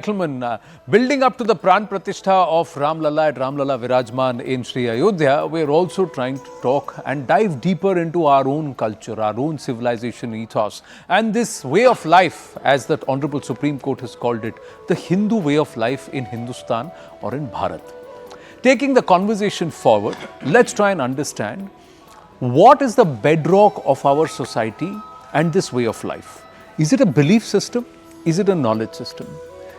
Gentlemen, building up to the Pran Pratishtha of Ram Lalla at Ram Lalla Virajman in Sri Ayodhya, we are also trying to talk and dive deeper into our own culture, our own civilization ethos, and this way of life, as the Honorable Supreme Court has called it, the Hindu way of life in Hindustan or in Bharat. Taking the conversation forward, let's try and understand what is the bedrock of our society and this way of life. Is it a belief system? Is it a knowledge system?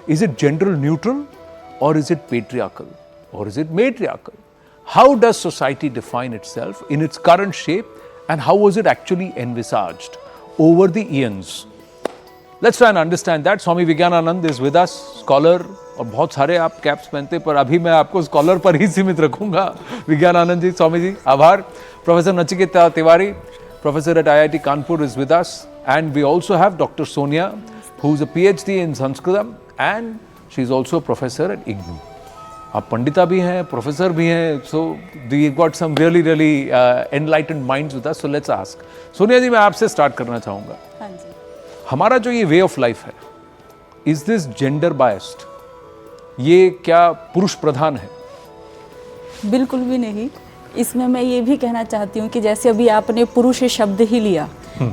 Is it gender neutral or is it patriarchal or is it matriarchal? How does society define itself in its current shape and how was it actually envisaged over the eons? Let's try and understand that. Swami Vigyananand is with us, scholar, और बहुत सारे आप caps पहनते पर अभी मैं आपको scholar पर ही सीमित रखूंगा. विज्ञानानंद जी, स्वामी जी, आभार. Professor Nachiketa Tiwari, professor at IIT Kanpur is with us, and we also have Dr. Sonia, who is a PhD in Sanskritam and she is also a professor at IGNOU. आप पंडिता भी हैं, प्रोफेसर भी हैं, so we got some really enlightened minds with us. So let's ask. Sonia जी, मैं आपसे start करना चाहूँगा. हाँ जी. हमारा जो ये वे ऑफ लाइफ है, इज दिस जेंडर बायस्ड? ये क्या पुरुष प्रधान है? बिल्कुल भी नहीं. इसमें मैं ये भी कहना चाहती हूँ कि जैसे अभी आपने पुरुष शब्द ही लिया,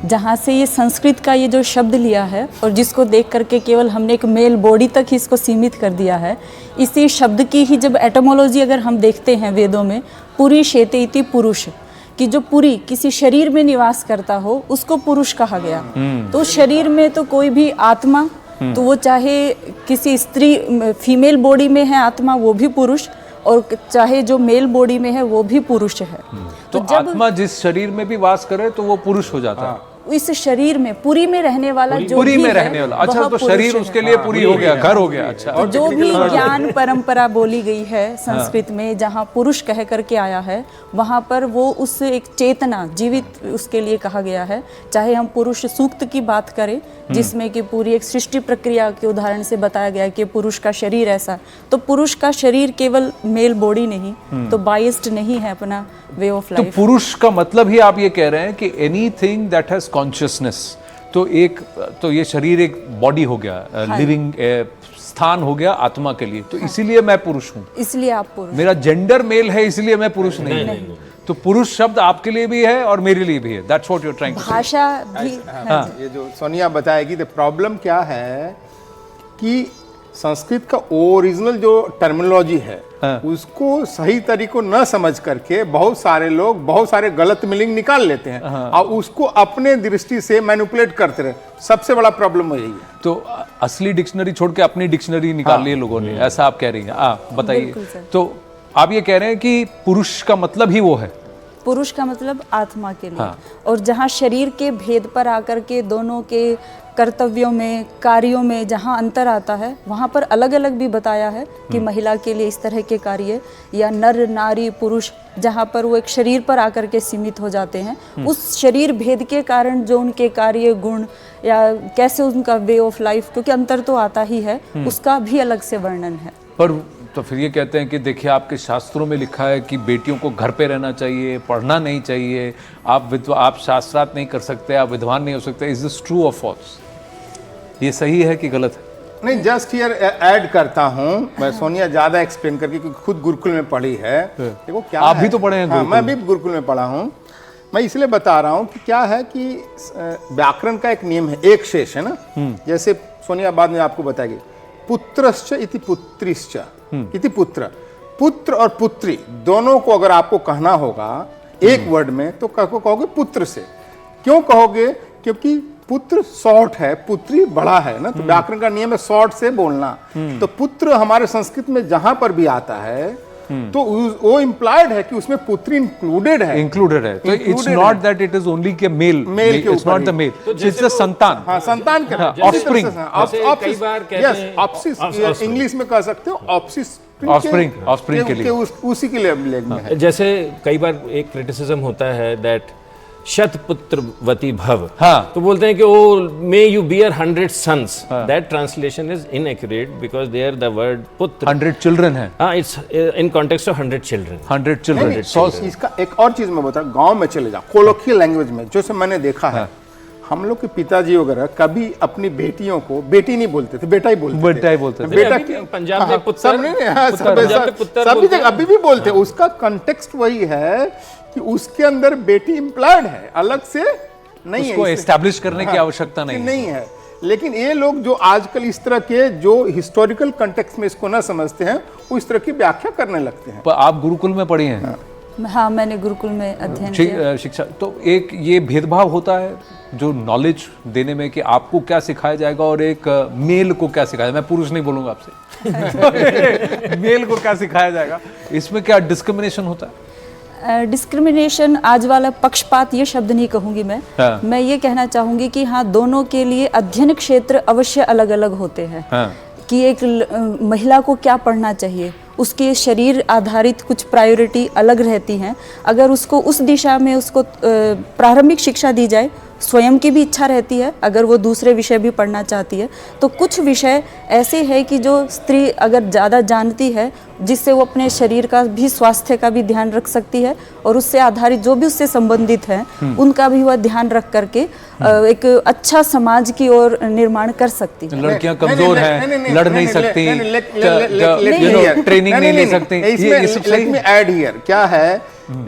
जहाँ से ये संस्कृत का ये जो शब्द लिया है और जिसको देख करके केवल हमने एक मेल बॉडी तक ही इसको सीमित कर दिया है. इसी शब्द की ही जब एटमोलॉजी अगर हम देखते हैं वेदों में, पुरी शेते इति पुरुष, कि जो पुरी किसी शरीर में निवास करता हो उसको पुरुष कहा गया. तो शरीर में तो कोई भी आत्मा, तो वो चाहे किसी स्त्री फीमेल बॉडी में है आत्मा, वो भी पुरुष, और चाहे जो मेल बॉडी में है वो भी पुरुष है. तो आत्मा जिस शरीर में भी वास करे तो वो पुरुष हो जाता है. इस शरीर में पुरी में रहने वाला जो पुरी भी में है, रहने वाला, अच्छा, तो शरीर उसके लिए पुरी हो गया, घर हो गया. अच्छा, और जो भी ज्ञान परंपरा बोली गई है संस्कृत में, जहाँ पुरुष कह करके आया है, वहाँ पर वो उस एक चेतना जीवित उसके लिए कहा गया है. चाहे हम पुरुष सूक्त की बात करें, जिसमें कि पूरी एक सृष्टि प्रक्रिया के उदाहरण से बताया गया कि पुरुष का शरीर ऐसा, तो पुरुष का शरीर केवल मेल बॉडी नहीं, तो बाइस्ड नहीं है अपना वे ऑफ लाइफ. तो पुरुष का मतलब ही आप ये कह रहे हैं कि एनीथिंग दैट हैज कॉन्शियसनेस, तो ये शरीर एक बॉडी हो गया, लिविंग स्थान हो गया आत्मा के लिए. तो इसीलिए मैं पुरुष हूँ, इसलिए आप पुरुष. मेरा जेंडर मेल है, इसलिए मैं पुरुष नहीं हूँ. तो पुरुष शब्द आपके लिए भी है और मेरे लिए भी है. That's what you are trying to say. भाषा भी. ये जो सोनिया बताएगी, तो प्रॉब्लम क्या है कि संस्कृत का ओरिजिनल जो टर्मिनोलॉजी है, उसको सही तरीकों न समझ करके बहुत सारे लोग बहुत सारे गलत मीनिंग निकाल लेते हैं और उसको अपने दृष्टि से मैनिपुलेट करते रहे. सबसे बड़ा प्रॉब्लम यही है. तो असली डिक्शनरी छोड़ के अपनी डिक्शनरी निकाल ली लोगों ने, ऐसा आप कह रही हैं? बताइए. तो आप ये कह रहे हैं कि पुरुष का मतलब ही वो है. पुरुष का मतलब आत्मा के लिए. और जहाँ शरीर के भेद पर आकर के दोनों के कर्तव्यों में, कार्यों में जहाँ अंतर आता है, वहाँ पर अलग अलग भी बताया है कि महिला के लिए इस तरह के कार्य, या नर नारी पुरुष, जहाँ पर वो एक शरीर पर आकर के सीमित हो जाते हैं, उस शरीर भेद के कारण जो उनके कार्य गुण या कैसे उनका वे ऑफ लाइफ, क्योंकि अंतर तो आता ही है, उसका भी अलग से वर्णन है. पर तो फिर ये कहते हैं कि देखिए, आपके शास्त्रों में लिखा है कि बेटियों को घर पे रहना चाहिए, पढ़ना नहीं चाहिए, आप शास्त्रार्थ नहीं कर सकते, आप विद्वान नहीं हो सकते. इज दिस ट्रू और फॉल्स? ये सही है कि गलत है? नहीं, जस्ट हियर ऐड करता हूँ मैं. सोनिया ज्यादा एक्सप्लेन करके, क्योंकि खुद गुरुकुल में पढ़ी है. देखो क्या आप भी तो पढ़े हैं. मैं भी गुरुकुल में पढ़ा हूँ. मैं इसलिए बता रहा हूँ कि क्या है कि व्याकरण का एक नियम है, एक शेष है ना. जैसे सोनिया बाद में आपको बताएगी, पुत्रश्च इति पुत्रिश्च इति पुत्र. पुत्र और पुत्री दोनों को अगर आपको कहना होगा एक वर्ड में, तो कहोगे पुत्र से. क्यों कहोगे? क्योंकि पुत्र शॉर्ट है, पुत्री बड़ा है ना. तो व्याकरण का नियम है शॉर्ट से बोलना. तो पुत्र हमारे संस्कृत में जहां पर भी आता है, तो वो इम्प्लाइड है कि उसमें पुत्री इंक्लूडेड है. तो it's not that it is only के मेल के, it's not the male, it's the संतान. हाँ, संतान के ऑफस्प्रिंग. कई बार कहते हैं, इंग्लिश में कह सकते हो ऑफस्प्रिंग के लिए, उसी के लिए. जैसे कई बार एक क्रिटिसिज्म होता है दैट शतपुत्रवती भव. तो बोलते हैं कि वो may you bear 100 sons. That translation is inaccurate because there the word पुत्र 100 children है. It's in context of 100 children. 100 children. इसका एक और चीज मैं बता, गांव में चले जाओ, कोलोकियल लैंग्वेज में, जो से मैंने देखा है, हम लोग के पिताजी वगैरह कभी अपनी बेटियों को बेटी नहीं बोलते थे, बेटा ही बोलते थे। बेटा ही बोलते थे। बेटा अभी भी पंजाब में पुत्र, सब नहीं, हाँ, पंजाब में पुत्र सभी बोलते जगह हैं। अभी भी बोलते हैं। उसका कंटेक्स्ट वही है कि उसके अंदर बेटी इम्प्लाइड है, अलग से नहीं है। उसको इसे- एस्टैब्लिश करने की हाँ, आवश्यकता नहीं है। नहीं है। लेकिन ये लोग जो आजकल इस तरह के जो हिस्टोरिकल कंटेक्स्ट में इसको ना समझते हैं, वो इस तरह की व्याख्या करने लगते हैं। पर आप गुरुकुल में पढ़ी हैं? हाँ, मैंने गुरुकुल में अध्ययन किया। शिक्षा तो एक ये भेदभाव होता है जो नॉलेज देने में कि आपको क्या सिखाया जाएगा और एक मेल को क्या सिखाया, मैं पुरुष नहीं बोलूंगा आपसे मेल को क्या सिखाया जाएगा, इसमें क्या डिस्क्रिमिनेशन होता है? डिस्क्रिमिनेशन आज वाला पक्षपात ये शब्द नहीं कहूंगी मैं। हाँ। मैं ये कहना चाहूंगी कि हाँ, दोनों के लिए अध्ययन क्षेत्र अवश्य अलग अलग होते हैं। हाँ। कि एक महिला को क्या पढ़ना चाहिए, उसके शरीर आधारित कुछ प्रायोरिटी अलग रहती हैं। अगर उसको उस दिशा में उसको प्रारंभिक शिक्षा दी जाए, स्वयं की भी इच्छा रहती है अगर वो दूसरे विषय भी पढ़ना चाहती है, तो कुछ विषय ऐसे हैं कि जो स्त्री अगर ज़्यादा जानती है, जिससे वो अपने शरीर का भी स्वास्थ्य का भी ध्यान रख सकती है और उससे आधारित जो भी उससे संबंधित हैं उनका भी वह ध्यान रख करके एक अच्छा समाज की ओर निर्माण कर सकती है। लड़कियां कमजोर हैं, लड़ नहीं सकती, ट्रेनिंग नहीं ले सकती, ये सब सही है। ऐड हियर क्या है,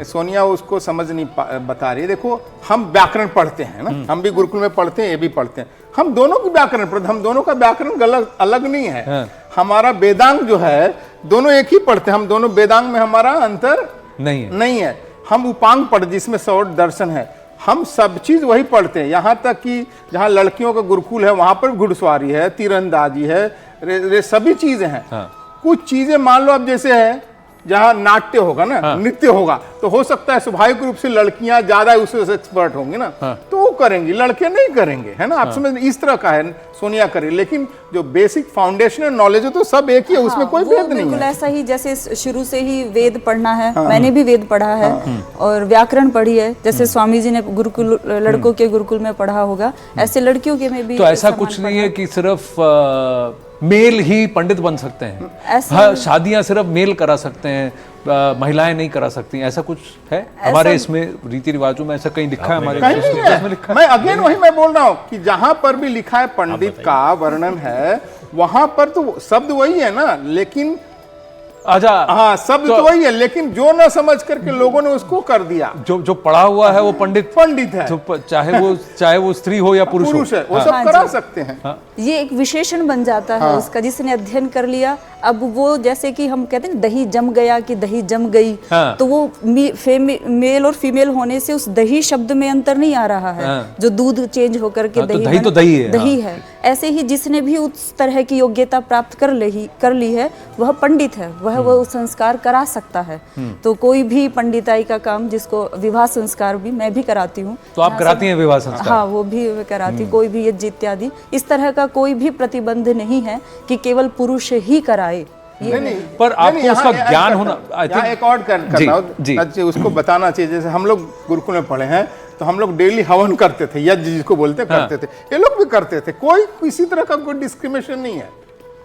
सोनिया उसको समझ नहीं बता रही। देखो, हम व्याकरण पढ़ते हैं ना, हम भी गुरुकुल में पढ़ते हैं, ये भी पढ़ते हैं। हम दोनों की व्याकरण पढ़ते, हम दोनों का व्याकरण अलग नहीं है। हाँ। हमारा वेदांग जो है, दोनों एक ही पढ़ते हैं। हम दोनों वेदांग में हमारा अंतर नहीं है। हम उपांग पढ़ते जिसमें सौर दर्शन है। हम सब चीज वही पढ़ते हैं, यहाँ तक कि जहाँ लड़कियों का गुरुकुल है वहां पर घुड़सवारी है, तीरंदाजी है, सभी चीजें हैं। हाँ। कुछ चीजें मान लो अब जैसे है जहाँ नाट्य होगा ना, नृत्य होगा, तो हो सकता है स्वाभाविक रूप से लड़कियां ज्यादा उससे एक्सपर्ट होंगी ना, तो वो करेंगी, लड़के नहीं करेंगे, है ना। आप समझ, इस तरह का है, सोनिया करेगी। लेकिन जो बेसिक फाउंडेशनल नॉलेज है तो सब एक ही है, उसमें कोई भेद नहीं बिल्कुल है। ऐसा ही जैसे शुरू से ही वेद पढ़ना है, मैंने भी वेद पढ़ा है और व्याकरण पढ़ी है। जैसे स्वामी जी ने गुरुकुल लड़कों के गुरुकुल में पढ़ा होगा, ऐसे लड़कियों के में भी तो ऐसा कुछ नहीं है कि सिर्फ मेल ही पंडित बन सकते हैं, हाँ, शादियां सिर्फ मेल करा सकते हैं, महिलाएं नहीं करा सकती, ऐसा कुछ है हमारे इसमें रीति रिवाजों में? ऐसा कहीं लिखा है हमारे कहीं नहीं में लिखा है। मैं अगेन वही मैं बोल रहा हूँ कि जहां पर भी लिखा है पंडित का वर्णन है, वहां पर तो शब्द वही है ना, लेकिन आजा हाँ, शब्द तो वही है, लेकिन जो ना समझ करके लोगों ने उसको कर दिया। जो पढ़ा हुआ है वो पंडित है, चाहे वो स्त्री हो या पुरुष है, वो सब करा सकते हैं। ये एक विशेषण बन जाता है उसका, जिसने अध्ययन कर लिया। अब वो जैसे कि हम कहते हैं दही जम गया कि दही जम गई, तो वो मेल और फीमेल होने से उस दही शब्द में अंतर नहीं आ रहा है, जो दूध चेंज होकर के दही तो दही है। ऐसे ही जिसने भी उस तरह की योग्यता प्राप्त कर ली है, वह पंडित है, वह संस्कार करा सकता है। तो कोई भी पंडिताई का काम, जिसको विवाह संस्कार भी मैं भी कराती हूँ। तो आप कराती हैं विवाह संस्कार? हाँ, वो भी कराती, कोई भी यज्ञ इत्यादि, इस तरह का कोई भी प्रतिबंध नहीं है कि केवल पुरुष ही कराए। नहीं, पर आपको उसका ज्ञान होना, एक और करना उसको बताना चाहिए। जैसे हम लोग गुरुकुल में पढ़े हैं, तो हम लोग डेली हवन करते थे, यज्ञ जिसको बोलते करते थे, ये लोग भी करते थे। कोई किसी तरह का कोई डिस्क्रिमिनेशन नहीं है,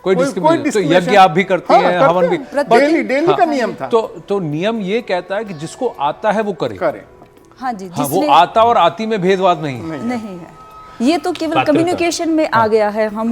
कोई डिस्क्रिमिनेशन। तो यज्ञ आप भी करते हैं, हवन भी डेली का नियम था। तो नियम ये कहता है कि जिसको आता है वो करे। हाँ जी, हाँ, वो आता और आती में भेदभाव नहीं है। ये तो केवल कम्युनिकेशन में आ गया है। हम